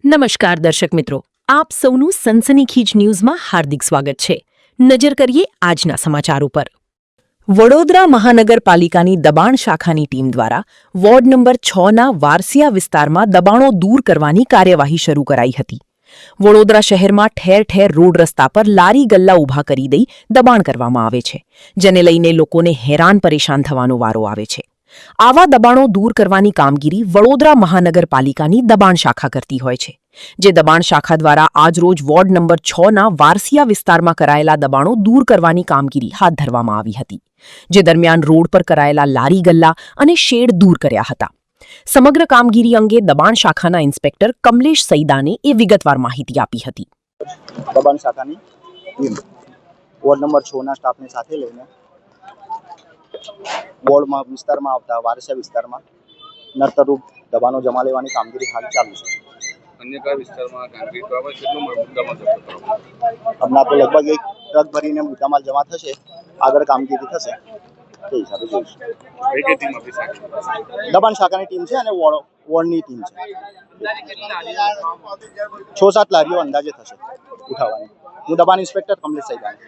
નમસ્કાર દર્શક મિત્રો, આપ સૌનું સનસનીખીજ ન્યૂઝમાં હાર્દિક સ્વાગત છે. નજર કરીએ આજના સમાચાર ઉપર. વડોદરા મહાનગરપાલિકાની દબાણ શાખાની ટીમ દ્વારા વોર્ડ નંબર 6ના વારસિયા વિસ્તારમાં દબાણો દૂર કરવાની કાર્યવાહી શરૂ કરાઈ હતી. વડોદરા શહેરમાં ઠેર ઠેર રોડ રસ્તા પર લારી ગલ્લા ઊભા કરી દઈ દબાણ કરવામાં આવે છે, જેને લઈને લોકોને હેરાન પરેશાન થવાનો વારો આવે છે. આવા દબાણો દૂર કરવાની કામગીરી વડોદરા મહાનગરપાલિકાની દબાણ શાખા કરતી હોય છે, જે દબાણ શાખા દ્વારા આજરોજ વોર્ડ નંબર 6ના વારસિયા વિસ્તારમાં કરાયેલા દબાણો દૂર કરવાની કામગીરી હાથ ધરવામાં આવી હતી, જે દરમિયાન રોડ પર કરાયેલા લારી ગલ્લા અને શેડ દૂર કર્યા હતા. સમગ્ર કામગીરી અંગે દબાણ શાખાના ઇન્સ્પેક્ટર કમલેશ સૈદાને એ વિગતવાર માહિતી આપી હતી. દબાણ શાખાની ટીમ વોર્ડ નંબર 6ના સ્ટાફને સાથે લઈને વોર્ડમાં વિસ્તારમાં આવતા વારસિયા વિસ્તારમાં નર્તરૂપ દબાણો જમા લેવાની કામગીરી હાલ ચાલુ છે. અન્ય કયા વિસ્તારમાં કામગીરી કરવામાં કેટલો મુદ્દામાલ જપ્ત કરવામાં? હમણાં તો લગભગ એક ટ્રક ભરીને મુદ્દામાલ જમા થશે, આગળ કામગીરી થશે તે હિસાબે જોઈશું. કઈ ટીમ આપી શકે? દબાણ શાખાની ટીમ છે અને વોર્ડની ટીમ છે. 6-7 લારીઓ અંદાજે થશે ઉઠાવવાની. હું દબાણ ઇન્સ્પેક્ટર કમલેશ સૈદાની.